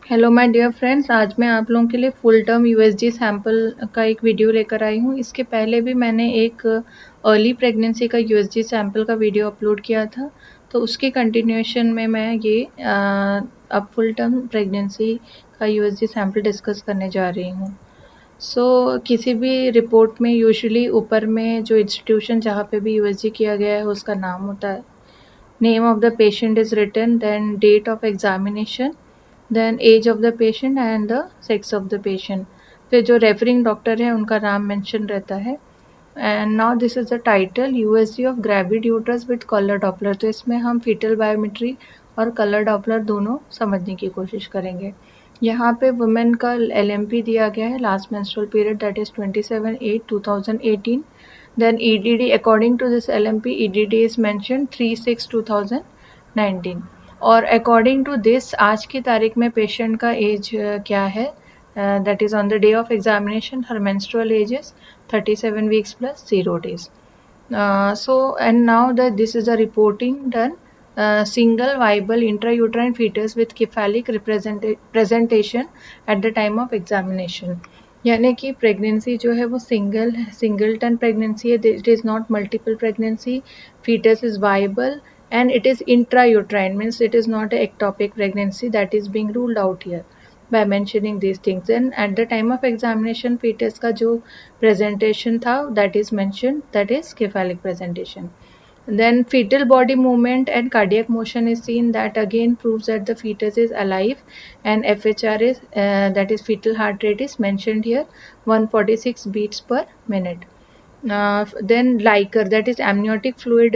Hello my dear friends, आज मैं आप लोगों के लिए फुल टर्म यूएसजी सैंपल का एक वीडियो लेकर आई हूँ। इसके पहले भी मैंने एक अर्ली प्रेगनेंसी का यूएसजी सैंपल का वीडियो अपलोड किया था, तो उसके कंटिन्यूएशन में मैं ये अब फुल टर्म प्रेगनेंसी का यूएसजी सैंपल डिस्कस करने जा रही हूँ। किसी भी रिपोर्ट में यूजुअली ऊपर में जो इंस्टीट्यूशन जहाँ पे भी यूएसजी किया गया है उसका नाम होता है, name of the patient is written, then date of examination, then age of the patient and the sex of the patient. फिर जो रेफरिंग डॉक्टर है उनका नाम मेंशन रहता है। And now this is the title, USG of gravid uterus with colour Doppler. तो इसमें हम फीटल बायोमेट्री और कलर डॉपलर दोनों समझने की कोशिश करेंगे। यहाँ पे वुमेन का एलएमपी दिया गया है, last menstrual period, that is 27/8/2018। Then EDD, according to this LMP EDD is mentioned 3/6/2019। और अकॉर्डिंग टू दिस आज की तारीख में पेशेंट का एज क्या है, that is on the day of examination her menstrual age is 37 weeks plus 0 days. And now that this is a reporting done, single viable intrauterine fetus with cephalic presentation at the time of examination. यानी कि pregnancy जो है वो singleton pregnancy है, it is not multiple pregnancy, fetus is viable and it is intrauterine, means it is not a ectopic pregnancy, that is being ruled out here by mentioning these things. Then at the time of examination fetus का जो presentation था that is mentioned, that is cephalic presentation. Then fetal body movement and cardiac motion is seen, that again proves that the fetus is alive, and FHR is that is fetal heart rate is mentioned here, 146 beats per minute. Then liquor, that is amniotic fluid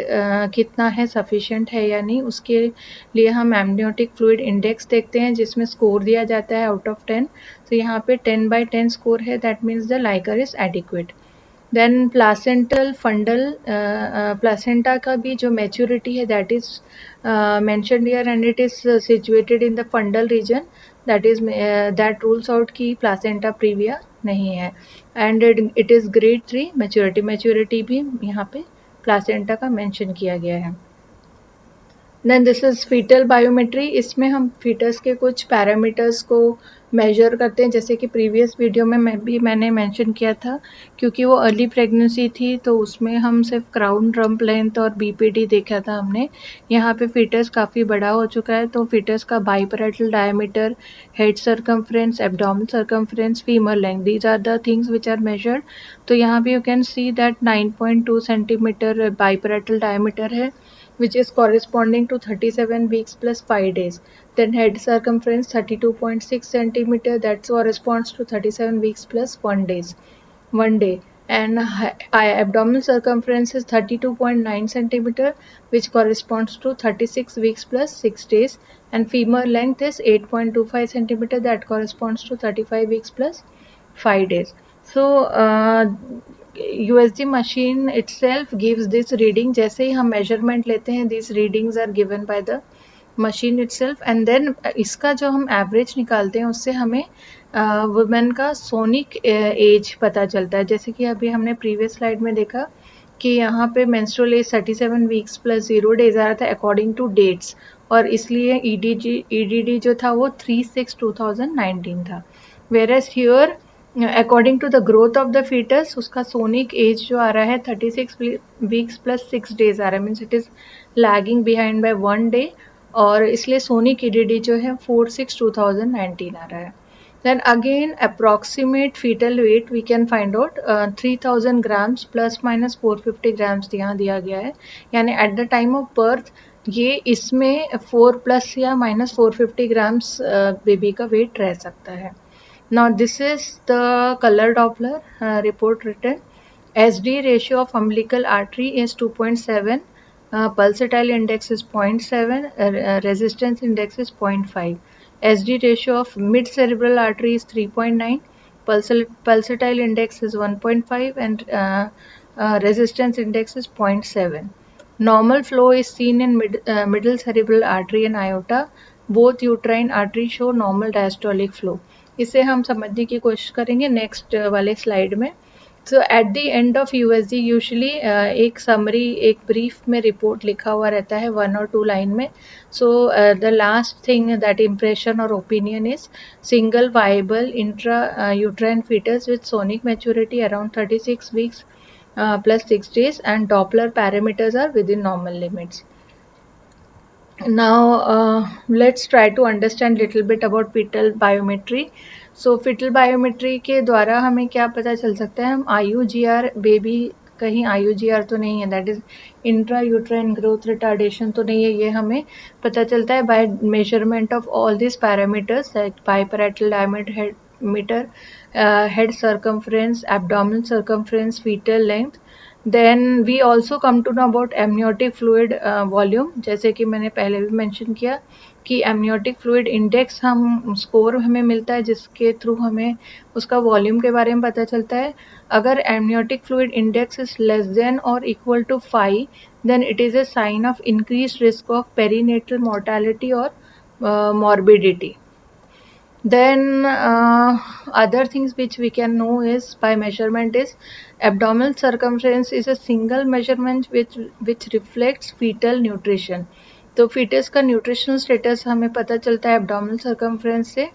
कितना है, sufficient है या नहीं, उसके लिए हम amniotic fluid index देखते हैं जिसमें स्कोर दिया जाता है आउट ऑफ 10। तो यहाँ पे 10/10 स्कोर है, that means the liquor is adequate. Then placental fundal, placenta का भी जो मैच्योरिटी है that is mentioned here and it is situated in the fundal region, that is that rules out की placenta previa नहीं है। And it is grade 3 maturity भी यहाँ पे प्लासेंटा का मेंशन किया गया है। Then this is fetal biometry, इसमें हम फीटस के कुछ पैरामीटर्स को मेजर करते हैं, जैसे कि प्रीवियस वीडियो में मैंने मेंशन किया था, क्योंकि वो अर्ली प्रेगनेंसी थी तो उसमें हम सिर्फ क्राउन रम्प लेंथ और बीपीडी देखा था हमने। यहाँ पे फीटस काफ़ी बड़ा हो चुका है, तो फीटस का biparietal diameter, head circumference, abdominal circumference, femur length, these are the things which are measured. तो यहाँ पे you can see that 9.2 centimetre biparietal diameter है, which is corresponding to 37 weeks plus 5 days. Then head circumference 32.6 centimeter, that corresponds to 37 weeks plus 1 day. And abdominal circumference is 32.9 centimeter, which corresponds to 36 weeks plus 6 days. And femur length is 8.25 centimeter, that corresponds to 35 weeks plus 5 days. So USG machine itself gives this reading. जैसे ही हम measurement लेते हैं, these readings are given by the machine itself, and then इसका जो हम average निकालते हैं उससे हमें वुमेन का सोनिक एज पता चलता है। जैसे कि अभी हमने प्रीवियस स्लाइड में देखा कि यहाँ पे menstrual age 37 weeks plus 0 days आ रहा था अकॉर्डिंग टू डेट्स, और इसलिए ईडीडी जो था वो 3/6/2019 था। Whereas here according to the growth of the fetus उसका सोनिक एज जो आ रहा है 36 वीक्स प्लस 6 डेज आ रहा है, means it is lagging behind by 1 day, और इसलिए सोनिक ईडीडी जो है 4/6/2019 आ रहा है। Then again approximate fetal weight we can find out 3000 grams plus minus 450 grams यहाँ दिया गया है, यानी at the time of birth ये इसमें 4 प्लस या माइनस 450 ग्राम्स बेबी का वेट रह सकता है। Now this is the color Doppler report written. SD ratio of umbilical artery is 2.7, pulsatile index is 0.7, resistance index is 0.5. SD ratio of mid cerebral artery is 3.9, pulsatile index is 1.5, and resistance index is 0.7. Normal flow is seen in middle cerebral artery and aorta. Both uterine artery show normal diastolic flow. इसे हम समझने की कोशिश करेंगे next वाले slide में। So at the end of USG usually एक summary, एक ब्रीफ में रिपोर्ट लिखा हुआ रहता है 1 और 2 लाइन में. So the last thing that impression और opinion is single viable intra uterine fetus with sonic maturity around 36 weeks plus 6 days, and Doppler parameters are within normal limits. Now let's try to understand little bit about fetal biometry. So fetal biometry के द्वारा हमें क्या पता चल सकता है? हम IUGR baby, कहीं IUGR तो नहीं है, that is intra uterine growth retardation तो नहीं है, ये हमें पता चलता है by measurement of all this parameters like biparietal diameter, head circumference, abdominal circumference, fetal length. Then we also come to know about amniotic fluid volume. जैसे कि मैंने पहले भी मेंशन किया कि एमनियोटिक फ्लूइड इंडेक्स हम स्कोर हमें मिलता है जिसके थ्रू हमें उसका वॉल्यूम के बारे में पता चलता है. अगर amniotic fluid index is less than और equal to 5 then it is a sign of increase risk of perinatal mortality और morbidity. Then other things which we can know is by measurement is abdominal circumference is a single measurement which reflects fetal nutrition. तो fetus का nutritional status हमें पता चलता है abdominal circumference से.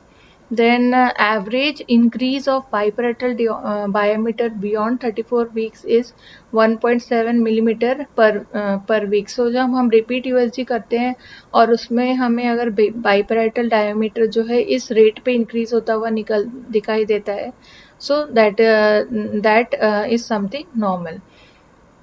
Then average increase of biparatal diameter beyond 34 weeks is 1.7 millimeter per week. So जब हम repeat USG करते हैं और उसमें हमें अगर biparatal diameter जो है इस rate पे increase होता हुआ दिखाई देता है, so that is something normal.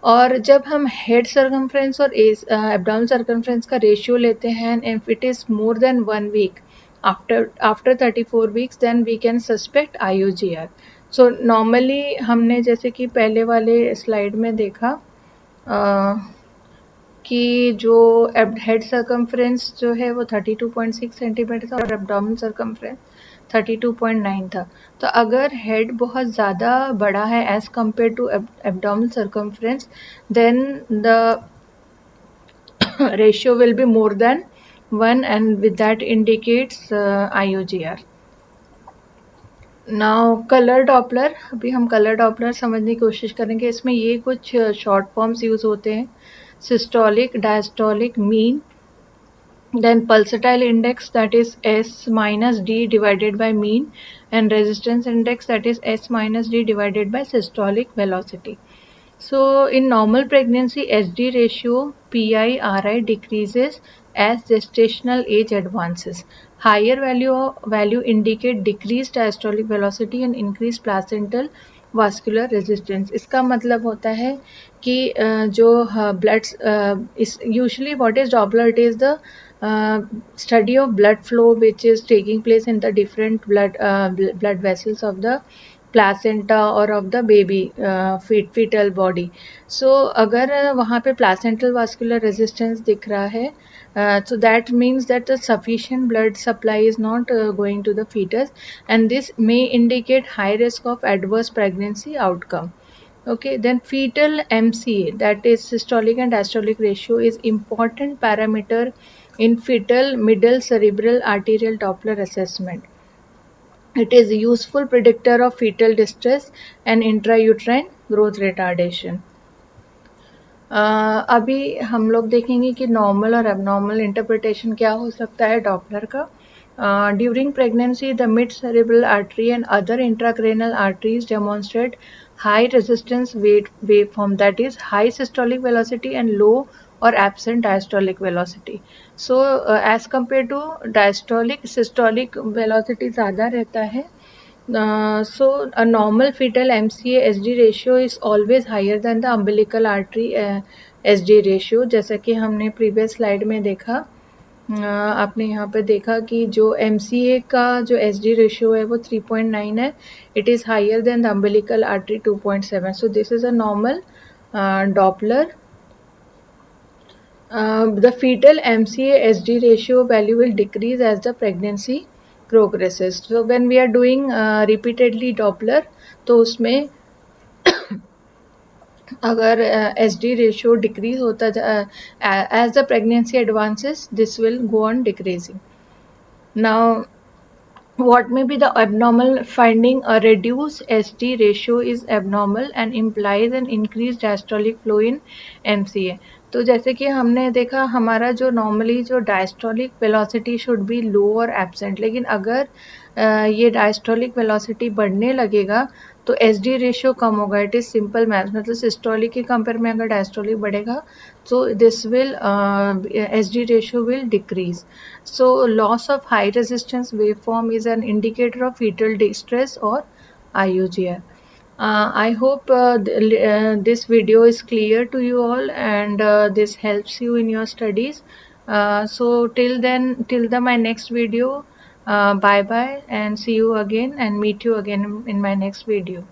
और जब हम हेड सर्कमफ्रेंस और एब्डोमिनल सर्कमफ्रेंस का रेशियो लेते हैं and if it is more than 1 week after 34 weeks then we can suspect IUGR. So normally हमने जैसे कि पहले वाले स्लाइड में देखा कि जो हेड सर्कमफ्रेंस जो है वो 32.6 सेंटीमीटर था और एब्डोमिनल सर्कमफ्रेंस 32.9 था. तो अगर हेड बहुत ज़्यादा बड़ा है as compared to abdominal circumference then the ratio will be more than 1 and with that indicates IUGR. Now colour Doppler, अभी हम कलर डॉपलर समझने की कोशिश करेंगे. इसमें ये कुछ शॉर्ट फॉर्म्स यूज़ होते हैं: systolic, diastolic, mean, then pulsatile index that is S minus D divided by mean, and resistance index that is S minus D divided by systolic velocity. So in normal pregnancy SD ratio PI/RI decreases as gestational age advances. Higher value indicate decreased diastolic velocity and increased placental vascular resistance. इसका मतलब होता है कि जो blood इस usually what is Doppler, it is the study of blood flow which is taking place in the different blood vessels of the placenta or of the baby fetal body. So अगर वहाँ पे placental vascular resistance दिख रहा है, so that means that the sufficient blood supply is not going to the fetus, and this may indicate high risk of adverse pregnancy outcome. Okay, then fetal MCA, that is systolic and diastolic ratio, is important parameter in fetal middle cerebral arterial Doppler assessment. It is a useful predictor of fetal distress and intrauterine growth retardation. अभी हम लोग देखेंगे कि normal और abnormal interpretation क्या हो सकता है डॉपलर का. During pregnancy, the mid-cerebral artery and other intracranial arteries demonstrate high resistance waveform, that is high systolic velocity and low or absent diastolic velocity. So as compared to diastolic, systolic velocity ज़्यादा रहता है. So a normal fetal MCA SD ratio is always higher than the umbilical artery SD ratio. जैसा कि हमने previous slide में देखा, आपने यहाँ पे देखा कि जो MCA का जो SD रेशियो है वो 3.9 है. It is higher than the umbilical artery 2.7. So this is a normal Doppler. The fetal MCA SD ratio value will decrease as the pregnancy progresses. So when we are doing repeatedly Doppler, तो उसमें अगर SD ratio decrease होता as the pregnancy advances, this will go on decreasing. Now What may be the abnormal finding? A reduced ST ratio is abnormal and implies an increased diastolic flow in MCA. तो जैसे कि हमने देखा हमारा जो normally जो diastolic velocity should be लो और absent, लेकिन अगर ये डायस्टोलिक वेलोसिटी बढ़ने लगेगा तो एस डी रेशियो कम होगा. It is simple math. मतलब सिस्टोलिक के कंपेयर में अगर डायस्टोलिक बढ़ेगा so this will SD ratio will decrease. So loss of high resistance waveform is an indicator of fetal distress or IUGR. I hope this video is clear to you all, and this helps you in your studies. So till then, my next video, bye bye, and see you again and meet you again in my next video.